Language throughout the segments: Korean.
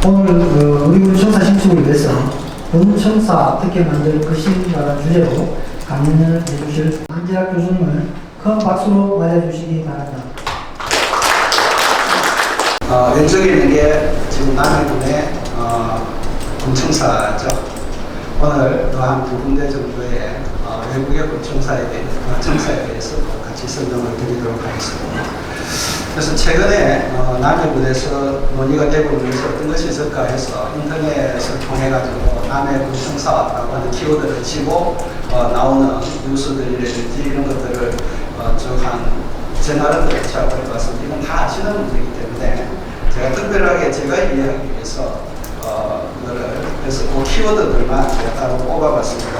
오늘 우리 군청사 신축을 위해서 군청사 어떻게 만들 것인가라는 주제로 강연을 해주실 안재학 교수님을 큰 박수로 맞아주시기 바랍니다. 왼쪽에 있는 게 지금 남해군의 군청사죠. 오늘 한 두 군데 정도의 외국의 군청사에 대해서 같이 설명을 드리도록 하겠습니다. 그래서 최근에 남해군에서 논의가 되고 있면서 어떤 것이 있을까 해서 인터넷을 통해 가지고 남해 군청사라고 하는 키워드를 치고 나오는 뉴스들이라든지 이런 것들을 제 나름대로 찾아볼 것 같습니다. 이건 다 아시는 문제이기 때문에 제가 특별하게 제가 이해하기 위해서 그래서 그 키워드들만 제가 따로 뽑아봤습니다.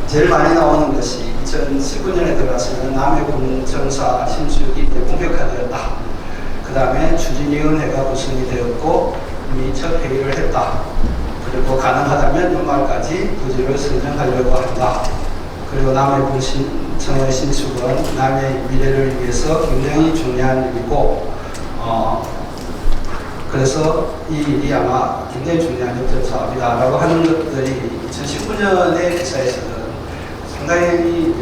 제일 많이 나오는 것이 2019년에 들어가서는 남해군청사 신축이 본격화되었다. 그 다음에 추진위원회가 구성이 되었고 이미 첫 회의를 했다. 그리고 가능하다면 연말까지 부지를 선정하려고 한다. 그리고 남해군청의 신축은 남해의 미래를 위해서 굉장히 중요한 일이고 그래서 이 일이 아마 굉장히 중요한 협력 사업이다라고 하는 것들이 2019년의 기사에서는 상당히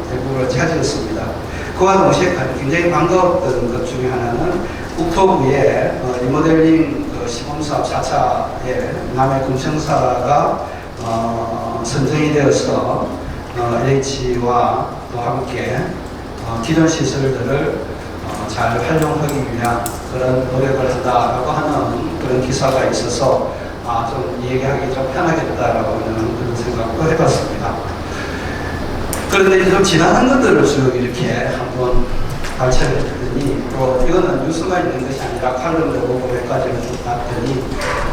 대부분을 차지했습니다. 그와 동시에 굉장히 반가웠던 것 중에 하나는 국토부의 리모델링 시범사업 4차에 남해군청사가 선정이 되어서 LH와 또 함께 기존 시설들을 잘 활용하기 위한 그런 노력을 한다라고 하는 그런 기사가 있어서 좀 얘기하기 좀 편하겠다라고 하는 그런 생각도 해봤습니다. 그런데 좀 지나간 것들을 쭉 이렇게 한번 발췌를 했더니 또 이거는 뉴스만 있는 것이 아니라 칼럼도 보고 몇 가지를 봤더니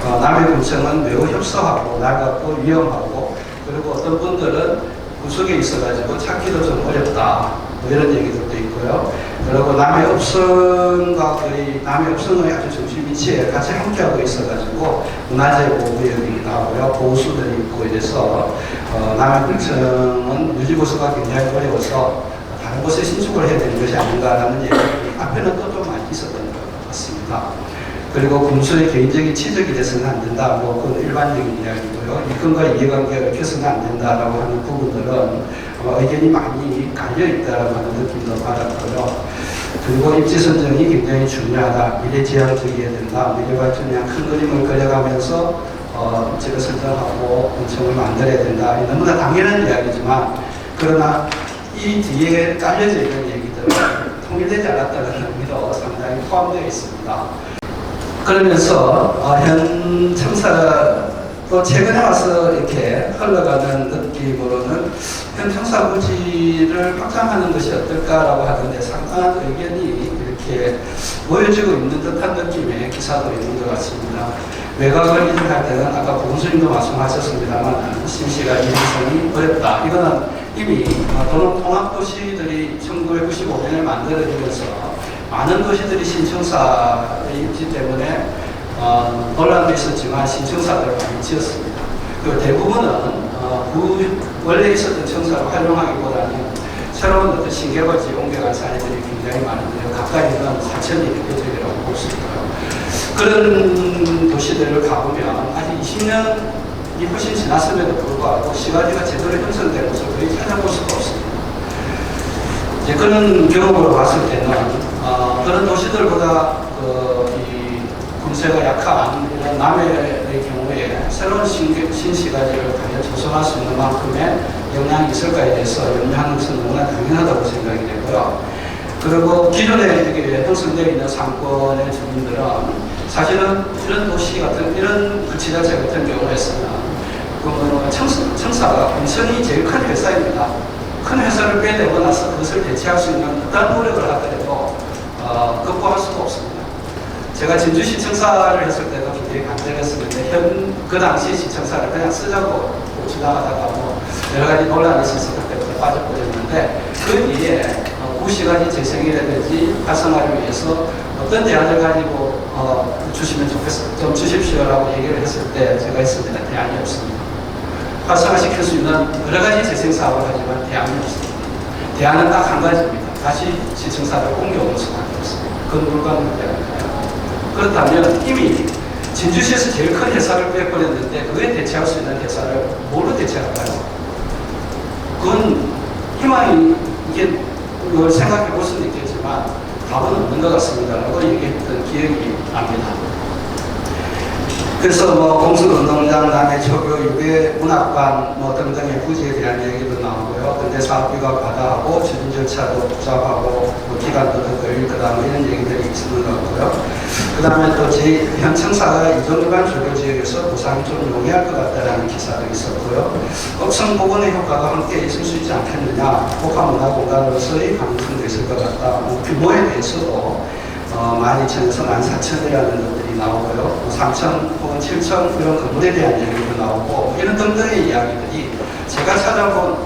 남해군청은 매우 협소하고 낡았고 위험하고 그리고 어떤 분들은 구석에 있어가지고 찾기도 좀 어렵다 뭐 이런 얘기들도 있고요. 그리고 남해읍성과 거의 남해읍성의 아주 중심 위치에 같이 함께하고 있어가지고 문화재 보호구역이기도 하고요. 보호수들이 있고 이래서 남해군청은 유지보수가 굉장히 어려워서 다른 곳에 신축을 해야 되는 것이 아닌가라는 얘기가 앞에는 또 좀 많이 있었던 것 같습니다. 그리고 군수의 개인적인 취득이 돼서는 안 된다. 뭐 그건 일반적인 이야기고요. 이권과 이해관계가 얽혀서는 안 된다라고 하는 부분들은 의견이 많이 갈려 있다라고 하는 느낌도 받았고요. 그리고 입지 선정이 굉장히 중요하다. 미래지향적이어야 된다. 미래 발전에 큰 그림을 그려가면서 입지를 선정하고 군청을 만들어야 된다. 너무나 당연한 이야기지만 그러나 이 뒤에 깔려져 있는 얘기들은 통일되지 않았다는 의미도 상당히 포함되어 있습니다. 그러면서 현 청사 또 최근에 와서 이렇게 흘러가는 느낌으로는 현 청사 부지를 확장하는 것이 어떨까라고 하는데 상당한 의견이 이렇게 모여지고 있는 듯한 느낌의 기사도 있는 것 같습니다. 외곽을 이동할 때는 아까 보건수님도 말씀하셨습니다만 신시가 이행성이 어렵다. 이거는 이미 통합도시들이 1995년에 만들어지면서 많은 도시들이 신청사의 입지 때문에 논란도 있었지만 신청사들을 많이 지었습니다. 그리고 대부분은 원래 있었던 청사를 활용하기보다는 새로운 어떤 신개발지에 옮겨간 사례들이 굉장히 많은데요. 가까이는 4,200개적이라고 볼 수 있고요. 그런 도시들을 가보면 아직 20년이 훨씬 지났음에도 불구하고 시가지가 제대로 형성된 것을 거의 찾아볼 수가 없습니다. 이제 그런 경험으로 봤을 때는 그런 도시들보다 이 군세가 약한 이런 남해의 경우에 새로운 신시가지를 과연 조성할 수 있는 만큼의 영향이 있을까에 대해서 염려하는 것은 너무나 당연하다고 생각이 되고요. 그리고 기존에 이렇게 형성되어 있는 상권의 주민들은 사실은 이런 도시 같은 이런 구치자체 같은 경우에서는 청사가 군청이 제일 큰 회사입니다. 큰 회사를 빼내고 나서 그것을 대체할 수 있는 어떤 노력을 하더라도 극복할 수가 없습니다. 제가 진주시청사를 했을 때도 굉장히 간절했었는데 그 당시 시청사를 그냥 쓰자고 지나가다가 뭐 여러 가지 논란이 있어서 그때부터 빠져버렸는데 그 뒤에 구시가지 재생이라든지 활성화를 위해서 어떤 대안을 가지고 주시면 좋겠어요. 좀 주십시오라고 얘기를 했을 때 제가 했습니다. 대안이 없습니다. 활성화시킬 수 있는 여러 가지 재생 사업을 하지만 대안이 없습니다. 대안은 딱 한 가지입니다. 다시 시청사를 옮겨오는 수밖에 없습니다. 그건 불가능합니다. 그렇다면 이미 진주시에서 제일 큰 회사를 빼버렸는데 그에 대체할 수 있는 회사를 뭐로 대체할까요? 그건 희망이 이게 이걸 생각해 볼 수는 있겠지만 답은 없는 것 같습니다라고 얘기했던 기억이 납니다. 그래서 뭐 공수운동장, 남의 조교, 유배, 문학관 뭐 등등의 부지에 대한 얘기도 나오고요. 근데 사업비가 과다하고 추진 절차도 복잡하고 뭐 기간도 더 걸릴 거다 뭐 이런 얘기들이 있는 것 같고요. 그 다음에 또 현 청사가 이종일반 조교 지역에서 보상이 좀 용이할 것 같다라는 기사도 있었고요. 업성 복원의 효과가 함께 있을 수 있지 않겠느냐. 복합문화공간으로서의 가능성도 있을 것 같다. 뭐 규모에 대해서도 12,000에서 14,000이라는 것들이 나오고요. 3,000 혹은 7,000 이런 건물에 대한 얘기도 나오고 이런 등등의 이야기들이 제가 찾아본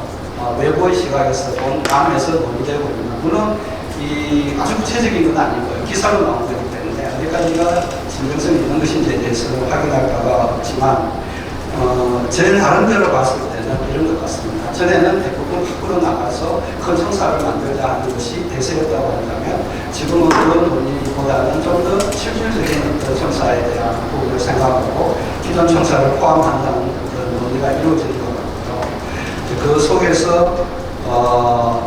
외부의 시각에서 본 남에서 논의되고 있는 물론 이 아주 구체적인 건 아니고요. 기사로 나온 거기 때문에 어디까지가 진정성이 있는 것인지에 대해서 확인할 바가 없지만 제 나름대로 봤을 때는 이런 것 같습니다. 전에는 대부분 밖으로 나가서 큰 청사를 만들자 하는 것이 대세였다고 한다면 지금은 그런 논의보다는 좀 더 실질적인 어떤 청사에 대한 부분을 생각하고 기존 청사를 포함한다는 그런 논의가 이루어지는 것 같고요. 그 속에서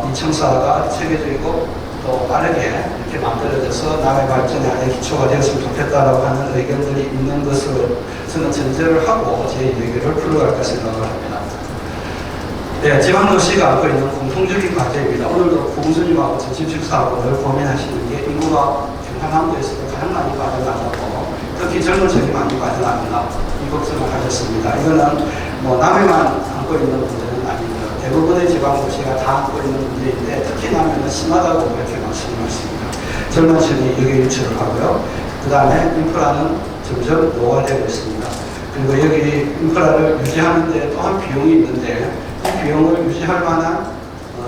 이 청사가 체계적이고 또 빠르게 이렇게 만들어져서 남의 발전에 아예 기초가 되었으면 좋겠다라고 하는 의견들이 있는 것을 저는 전제를 하고 제 얘기를 풀어갈 까 생각을 합니다. 네, 지방도시가 안고 있는 공통적인 과제입니다. 오늘도 부부수님하고 전심식사하고 늘 고민하시는 게 인구가 경상남도에서도 가장 많이 빠져나가고 특히 젊은 층이 많이 빠져나간다. 이 걱정을 하셨습니다. 이거는 뭐 남해만 안고 있는 문제는 아니고요. 대부분의 지방도시가 다 안고 있는 문제인데 특히 남해는 심하다고 이렇게 말씀하십니다. 젊은 층이 여기 유치를 하고요. 그 다음에 인프라는 점점 노화되고 있습니다. 그리고 여기 인프라를 유지하는 데 또한 비용이 있는데 이 비용을 유지할 만한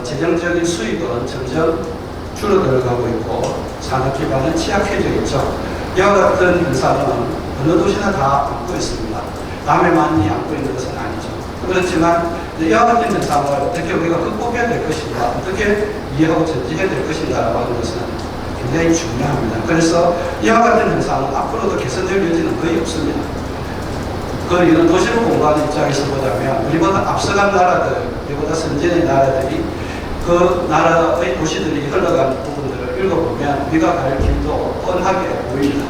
재정적인 수입은 점점 줄어들어가고 있고 산업 기반은 취약해져 있죠. 이와 같은 현상은 어느 도시나 다 안고 있습니다. 남해만이 안고 있는 것은 아니죠. 그렇지만 이와 같은 현상을 어떻게 우리가 극복해야 될 것인가, 어떻게 이해하고 전진해야 될 것인가라고 하는 것은 굉장히 중요합니다. 그래서 이와 같은 현상은 앞으로도 개선될 여지는 거의 없습니다. 이런 도시를 공부하는 입장에서 보자면 우리보다 앞서간 나라들, 우리보다 선진의 나라들이 그 나라의 도시들이 흘러간 부분들을 읽어보면 우리가 갈 길도 뻔하게 보입니다.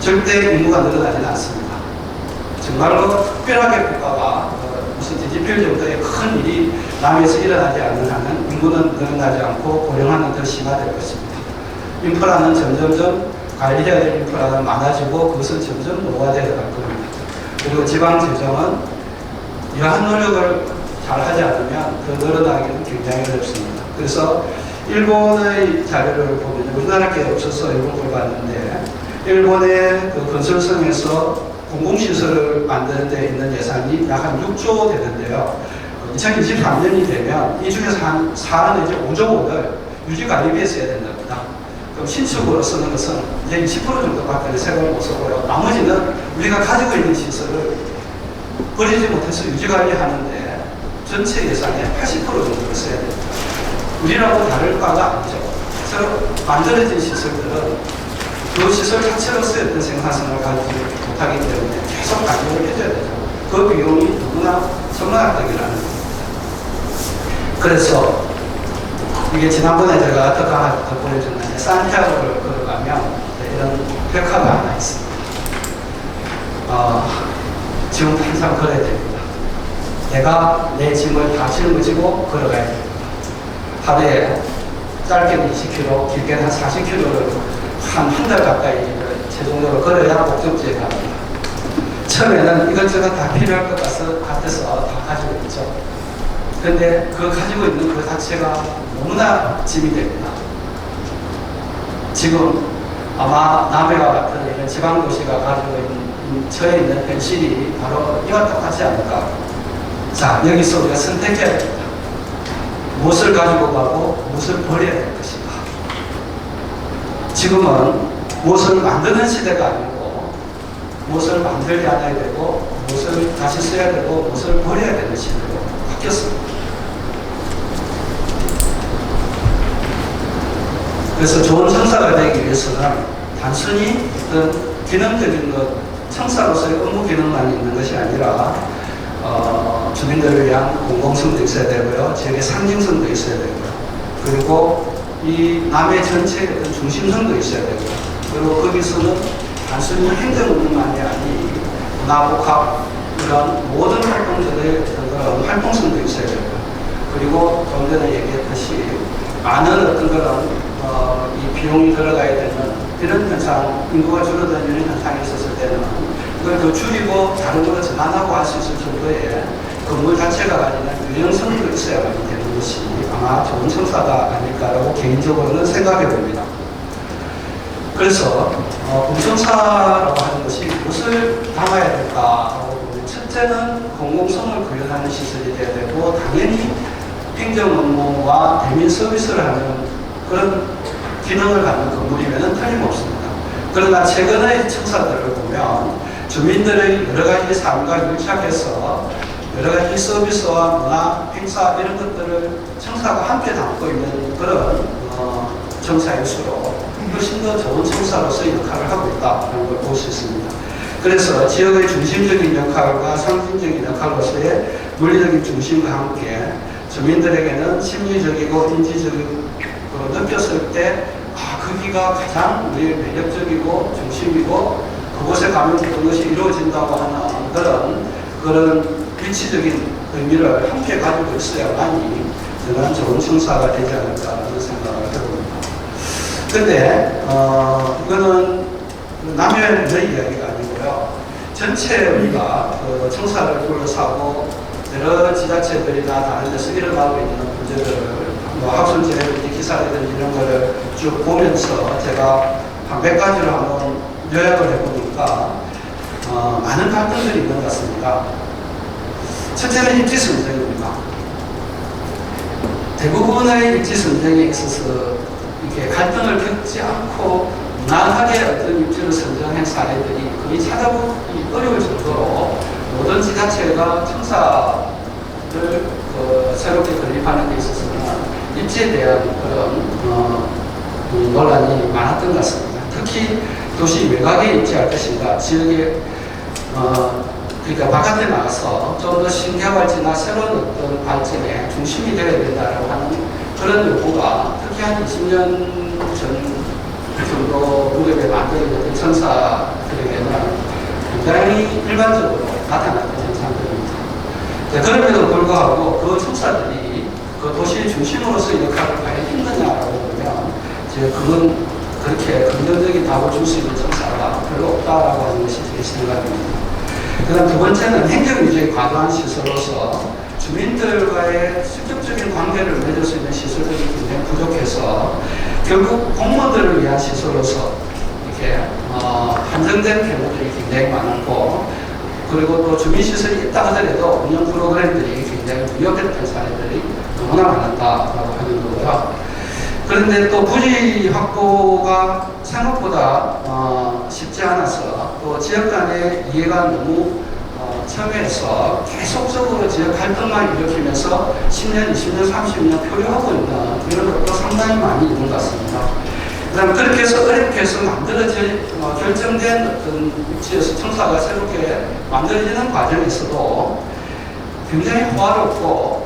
절대 인구가 늘어나지는 않습니다. 정말로 특별하게 국가가 무슨 뒤집힐 정도의 큰 일이 남에서 일어나지 않는 한은 인구는 늘어나지 않고 고령화는 더 심화될 것입니다. 인프라는 점점점 관리해야 될 인프라는 많아지고 그것은 점점 노화되어 갈 겁니다. 그리고 지방재정은 이러한 노력을 잘 하지 않으면 더 늘어나기는 굉장히 어렵습니다. 그래서 일본의 자료를 보면 우리나라 게 없어서 일본 걸 봤는데 일본의 그 건설성에서 공공시설을 만드는 데 있는 예산이 약 한 6조 되는데요. 2023년이 되면 이 중에서 한 4 내지 5조 원을 유지관리비에 써야 된답니다. 그럼 신축으로 쓰는 것은 이제 20% 정도밖에 세금을 못 쓰고요. 나머지는 우리가 가지고 있는 시설을 버리지 못해서 유지관리하는데 전체 예산의 80% 정도를 써야 됩니다. 우리라고 다를 바가 아니죠. 새로 만들어진 시설들은 그 시설 자체로서의 어떤 생산성을 가지지 못하기 때문에 계속 관리를 해줘야 되죠. 그 비용이 누구나 천문학적이라는 겁니다. 그래서 이게 지난번에 제가 어떻게 하나 보여줬는데 산티아고를 걸어가면 이런 벽화가 하나 있습니다. 지금 항상 걸어야 됩니다. 내가 내 짐을 다 짊어지고 걸어가야 됩니다. 하루에 짧게는 20km, 길게는 한 40km를 한 달 가까이 체중으로 걸어야 목적지에 갑니다. 처음에는 이것저것 다 필요할 것 같아서 다 가지고 있죠. 그런데 그 가지고 있는 그 자체가 너무나 짐이 됩니다. 지금 아마 남해와 같은 이런 지방도시가 가지고 있는 처해 있는 현실이 바로 이와 똑같지 않을까. 자, 여기서 우리가 선택해야 됩니다. 무엇을 가지고 가고 무엇을 버려야 될 것인가. 지금은 무엇을 만드는 시대가 아니고 무엇을 만들지 않아야 되고 무엇을 다시 써야 되고 무엇을 버려야 되는 시대로 바뀌었습니다. 그래서 좋은 청사가 되기 위해서는 단순히 어떤 기능적인 것, 청사로서의 업무 기능만 있는 것이 아니라 주민들을 위한 공공성도 있어야 되고요. 지역의 상징성도 있어야 되고요. 그리고 이 남의 전체의 어떤 중심성도 있어야 되고요. 그리고 거기서는 단순히 행정 업무만이 아닌 문화복합 이런 모든 활동들의 그런 활동성도 있어야 되고요. 그리고 좀 전에 얘기했듯이 많은 어떤 그런 이 비용이 들어가야 되는 이런 현상, 인구가 줄어드는 이런 현상이 있었을 때는 그걸 더 줄이고 다른 걸로 전환하고 할 수 있을 정도의 건물 자체가 가지는 유연성도 있어야만 되는 것이 아마 좋은 청사가 아닐까라고 개인적으로는 생각해 봅니다. 그래서 공청사라고 하는 것이 무엇을 담아야 될까라고 보면 첫째는 공공성을 구현하는 시설이 되어야 되고 당연히 행정 업무와 대민 서비스를 하는 그런 기능을 갖는 건물이면 틀림없습니다. 그러나 최근의 청사들을 보면 주민들의 여러 가지 삶과 밀착해서 여러 가지 서비스와 문화, 행사 이런 것들을 청사가 함께 담고 있는 그런 청사일수록 훨씬 더 좋은 청사로서의 역할을 하고 있다는 걸 볼 수 있습니다. 그래서 지역의 중심적인 역할과 상징적인 역할로서의 물리적인 중심과 함께 주민들에게는 심리적이고 인지적으로 느꼈을 때 거기가 가장 우리의 매력적이고 중심이고 그곳에 가면 그런 것이 이루어진다고 하는 그런 위치적인 의미를 함께 가지고 있어야만이 저는 좋은 청사가 되지 않을까라는 생각을 해봅니다. 근데 이거는 남의 이야기가 아니고요. 전체 우리가 청사를 둘러싸고 여러 지자체들이나 다른 데서 일어나고 있는 문제들을 학술지라든지 기사라든지 이런 거를 쭉 보면서 제가 한 100가지로 한번 요약을 해보니까 많은 갈등들이 있는 것 같습니다. 첫째는 입지선정입니다. 대부분의 입지선정에 있어서 이렇게 갈등을 겪지 않고 무난하게 어떤 입지를 선정한 사례들이 거의 찾아보기 어려울 정도로 모든 지자체가 청사를 새롭게 건립하는 데 있어서는 입지에 대한 그런 논란이 많았던 것 같습니다. 특히 도시 외곽에 입지할 것인가, 지역에 그러니까 바깥에 나가서 좀 더 신개발지나 새로운 어떤 발전의 중심이 되어야 된다고 하는 그런 요구가 특히 한 20년 전 정도 무렵에 만들어졌던 청사들에게는 굉장히 일반적으로 나타났던 현상들입니다. 그럼에도 불구하고 그 청사들이 그 도시의 중심으로서의 역할을 과연 힘드냐라고 보면 그건 그렇게 긍정적인 답을 줄 수 있는 청사가 별로 없다라고 하는 것이 제 생각입니다. 그 다음 두 번째는 행정 위주의 과도한 시설로서 주민들과의 직접적인 관계를 맺을 수 있는 시설들이 굉장히 부족해서 결국 공무원들을 위한 시설로서 이렇게 한정된 경우들이 굉장히 많았고 그리고 또 주민시설이 있다 하더라도 운영 프로그램들이 굉장히 부족했던 사례들이 너무나 많았다라고 하는 거고요. 그런데 또 부지 확보가 생각보다 쉽지 않아서 또 지역 간의 이해가 너무 첨예해서 계속적으로 지역 갈등만 일으키면서 10년, 20년, 30년 표류하고 있는 이런 것도 상당히 많이 있는 것 같습니다. 그 다음에 그렇게 해서 어렵게 해서 결정된 어떤 위치에서 청사가 새롭게 만들어지는 과정에서도 굉장히 호화롭고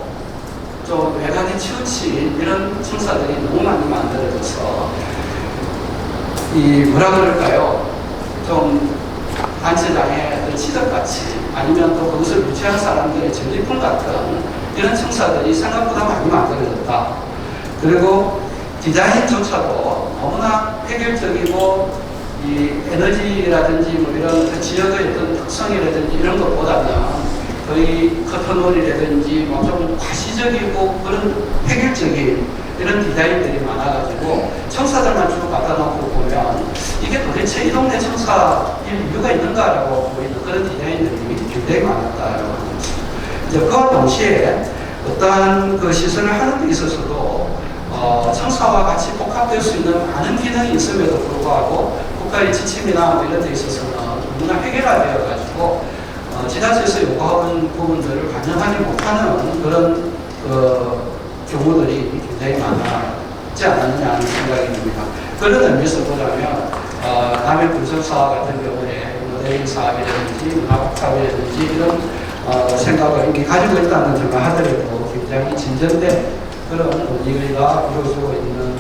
좀 외관이 치우친 이런 청사들이 너무 많이 만들어져서 뭐라 그럴까요? 좀 단체장의 어떤 치덕같이 아니면 또 그것을 유치한 사람들의 전리품 같은 이런 청사들이 생각보다 많이 만들어졌다. 그리고 디자인조차도 너무나 획일적이고 이 에너지라든지 뭐 이런 지역의 어떤 특성이라든지 이런 것보다는 거의 커튼홀이라든지 뭐 좀 과시적이고 그런 획일적인 이런 디자인들이 많아가지고 청사들만 쭉 갖다 놓고 보면 이게 도대체 이 동네 청사일 이유가 있는가라고 보이는 그런 디자인들이 굉장히 많았다라고 하는 것입니다. 이제 그와 동시에 어떠한 그 시설을 하는 데 있어서도 청사와 같이 복합될 수 있는 많은 기능이 있음에도 불구하고 국가의 지침이나 뭐 이런 데 있어서는 너무나 획일화되어가지고 지자체에서 요구하는 부분들을 반영하지 못하는 그런 경우들이 굉장히 많지 않았느냐 하는 생각이 듭니다. 그런 의미에서 보자면 남의 군정사업 같은 경우에 모델링 사업이라든지 문학 사업이라든지 이런 생각을 이미 가지고 있다는 점을 하더라도 굉장히 진전된 그런 논의가 이루어지고 있는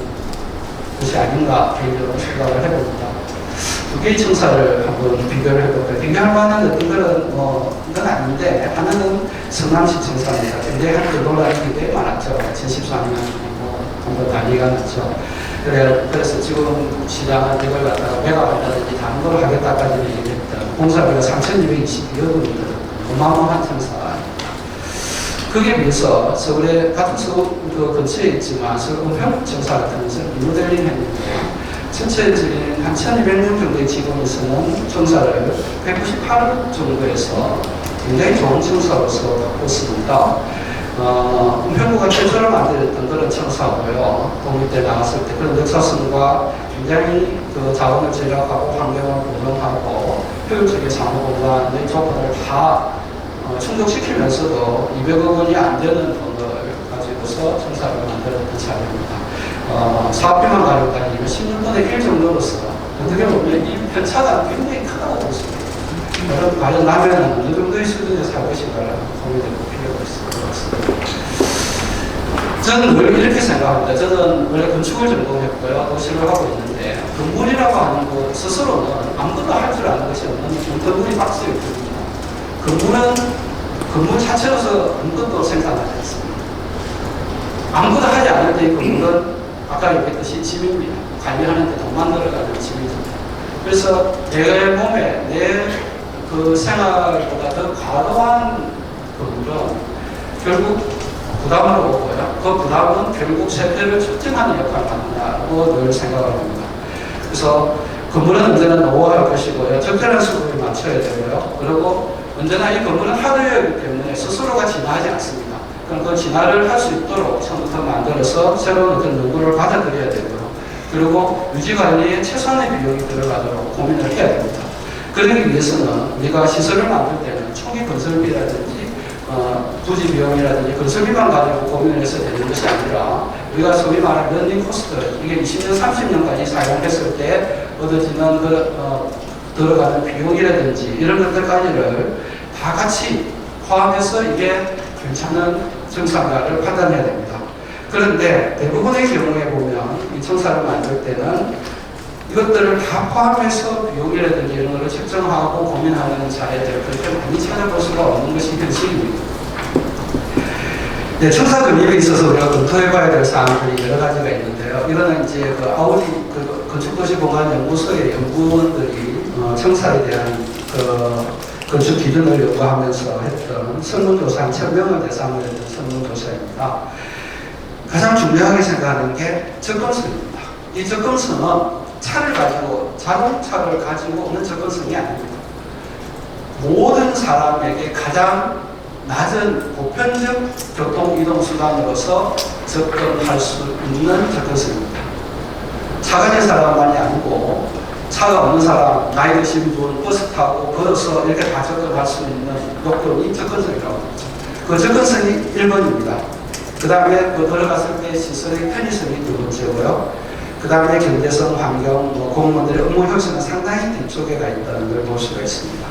것이 아닌가 개인적으로 생각을 해봅니다. 두 개의 청사를 한번 비교를 해볼까요? 비교할 만한 어떤 건 아닌데, 하나는 성남시 청사입니다. 굉장히 한때 논란이 굉장히 많았죠. 2014년 한번 난리가 났죠. 그래서 지금 시장은 이걸 갖다가 배가한다든지 다른 걸 하겠다까지는 얘기했던 공사비가 3,222억 원이거든요. 어마어마한 청사. 그게 비해서 서울에 같은 서울 그 근처에 있지만 서울 은평 청사 같은 것은 리모델링 했는데 전체적인 한 1,200명 정도의 직원에서는 청사를 198억 정도에서 굉장히 좋은 청사로서 바꿨습니다. 은평구가 최초로 만들었던 그런 청사고요. 독립대 나왔을 때 그런 역사성과 굉장히 그 자원을 절약하고 환경을 보존하고 효율적인 상호공간의 조건을 다 충족시키면서도 200억 원이 안 되는 돈을 가지고서 청사를 만들었던 사례입니다. 사업비만 가지고 다니면 16분의 1 정도로서 어떻게 보면 이 편차가 굉장히 크다고 볼 수 있습니다. 여러분, 과연 라면은 어느 정도의 수준에 살 것인가를 고민해 볼 필요가 있을 것 같습니다. 저는 늘 이렇게 생각합니다. 저는 원래 건축을 전공했고요. 도시를 하고 있는데, 건물이라고 하는 것 스스로는 아무것도 할 줄 아는 것이 없는 건물이 박스였거든요. 건물 자체로서 아무것도 생산하지 않습니다. 아무것도 하지 않을 때 건물은 아까 얘기했듯이 짐입니다. 관리하는데 돈만 들어가는 짐입니다. 그래서 내 몸에 내 그 생활보다 더 과도한 건물은 결국 부담을 오고요. 그 부담은 결국 세대를 촉진하는 역할을 한다고 늘 생각을 합니다. 그래서 건물은 언제나 노후할 것이고요. 적절한 수급에 맞춰야 되고요. 그리고 언제나 이 건물은 하드웨어이기 때문에 스스로가 진화하지 않습니다. 그럼 그 진화를 할 수 있도록 처음부터 만들어서 새로운 어떤 연구를 받아들여야 되고요. 그리고 유지관리에 최소한의 비용이 들어가도록 고민을 해야 됩니다. 그러기 위해서는 우리가 시설을 만들 때는 초기 건설비라든지 부지 비용이라든지 건설비만 가지고 고민을 해서 되는 것이 아니라 우리가 소위 말하는 런닝 코스트, 이게 20년, 30년까지 사용했을 때 얻어지는 들어가는 비용이라든지 이런 것들까지를 다 같이 포함해서 이게 괜찮은 청사가를 판단해야 됩니다. 그런데 대부분의 경우에 보면 이 청사를 만들 때는 이것들을 다 포함해서 비용이라든지 이런 것을 책정하고 고민하는 사례들을 그렇게 많이 찾아볼 수가 없는 것이 현실입니다. 네, 청사 건립에 있어서 우리가 검토해봐야 될 사항들이 여러 가지가 있는데요. 이거는 이제 그 아우디 건축도시공간연구소의 연구원들이 청사에 대한 그 건축 기준을 연구하면서 했던 설문조사 한 1,000명을 대상으로 했던 설문조사입니다. 가장 중요하게 생각하는 게 접근성입니다. 이 접근성은 차를 가지고, 자동차를 가지고 오는 접근성이 아닙니다. 모든 사람에게 가장 낮은 보편적 교통이동수단으로서 접근할 수 있는 접근성입니다. 차 가진 사람만이 아니고 차가 없는 사람, 나이 드신 분, 버스 타고 걸어서 이렇게 다 접근할 수 있는 요건이 접근성이라고 합니다. 그 접근성이 1번입니다. 그 다음에 들어갔을 때 시설의 편의성이 2번째고요. 그 다음에 경제성, 환경, 공무원들의 업무 효율성은 상당히 뒤쪽에 가 있다는 걸 볼 수가 있습니다.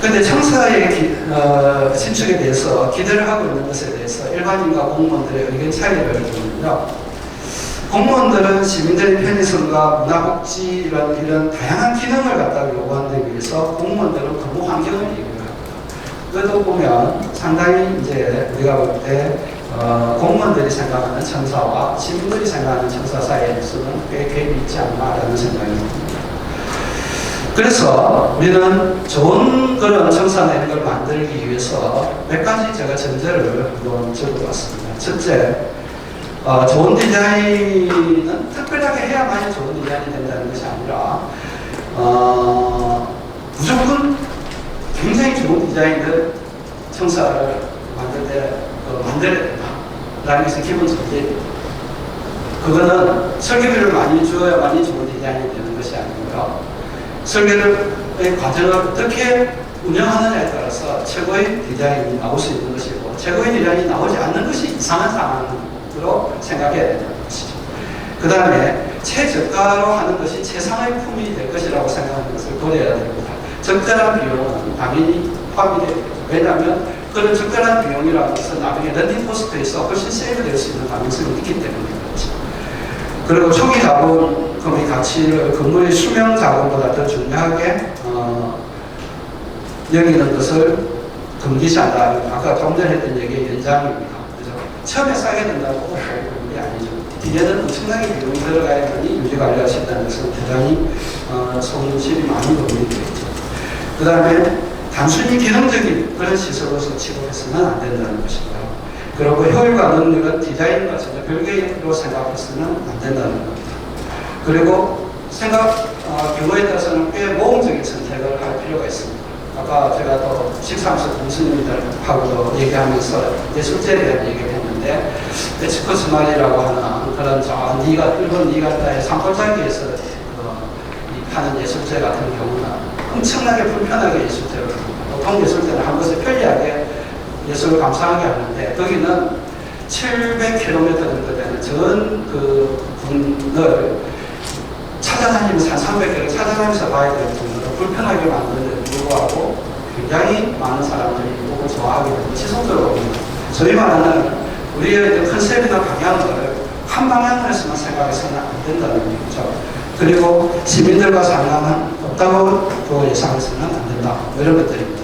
그런데 청사의 신축에 대해서 기대를 하고 있는 것에 대해서 일반인과 공무원들의 의견 차이를 보면요. 공무원들은 시민들의 편의성과 문화복지 이런 다양한 기능을 갖다가 요구하기 위해서 공무원들은 근무 환경을 얘기합니다. 그래도 보면 상당히 이제 우리가 볼 때 공무원들이 생각하는 청사와 시민들이 생각하는 청사 사이에서는 꽤 갭이 있지 않나라는 생각이 듭니다. 그래서 우리는 좋은 그런 청사나 이런 걸 만들기 위해서 몇 가지 제가 전제를 한번 적어봤습니다. 첫째, 좋은 디자인은 특별하게 해야만이 좋은 디자인이 된다는 것이 아니라 무조건 굉장히 좋은 디자인을 청사를 만들 때 만들어야 된다라는 것이 기본 전제입니다. 그거는 설계비를 많이 주어야만이 좋은 디자인이 되는 것이 아니고요. 설계의 과정을 어떻게 운영하느냐에 따라서 최고의 디자인이 나올 수 있는 것이고, 최고의 디자인이 나오지 않는 것이 이상한 상황으로 생각해야 된다는 것이죠. 그 다음에 최저가로 하는 것이 최상의 품이 될 것이라고 생각하는 것을 고려해야 됩니다. 적절한 비용은 당연히 포함이 됩니다. 왜냐하면 그런 적절한 비용이라는 것은 나중에 런닝 코스트에서 훨씬 세이브될 수 있는 가능성이 있기 때문에 그렇죠. 그리고 초기 자본금의 가치를 건물의 수명 자본보다 더 중요하게 여기는 것을 금기시한다. 아까 좀 전에 했던 얘기의 연장입니다. 그죠? 처음에 싸게 된다고 보는 게 아니죠. 뒤에는 엄청나게 비용이 들어가야만이 유지관리할 수 있다는 것은 대단히 손실이 많이 도움이 되겠죠. 그 다음에 단순히 기능적인 그런 시설로서 취급해서는 안 된다는 것입니다. 그리고 효율과 능력은 디자인과 전혀 별개로 생각해서는 안 된다는 겁니다. 그리고 경우에 따라서는 꽤 모험적인 선택을 할 필요가 있습니다. 아까 제가 또 식사하면서 동수님들하고도 얘기하면서 예술제에 대한 얘기를 했는데 에스코스말이라고 하는 그런 일본 니가타의 산골짜기에서 하는 예술제 같은 경우는 엄청나게 불편하게 예술제를 합니다. 보통 예술제는 한 곳에 편리하게 예술을 감상하게 하는데 거기는 700km 정도 되는 전 그 군을 찾아다니면서 한 300km 찾아다니면서 봐야 될 정도로 불편하게 만드는데도 불구하고 굉장히 많은 사람들이 보고 좋아하게 되고 지속적으로 옵니다. 저희 말하는 우리의 컨셉이나 방향을 한 방향에서만 생각해서는 안 된다는 얘기죠. 그리고 시민들과 상담은 없다고 예상해서는 안 된다. 이런 것들입니다.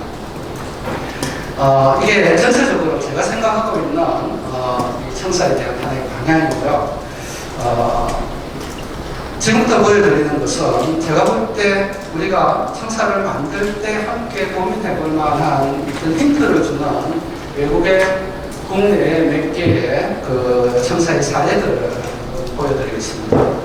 이게 전체적으로 제가 생각하고 있는 이 청사에 대한 하나의 방향이고요. 지금부터 보여드리는 것은 제가 볼 때 우리가 청사를 만들 때 함께 고민해 볼 만한 어떤 힌트를 주는 외국의 국내의 몇 개의 그 청사의 사례들을 보여드리겠습니다.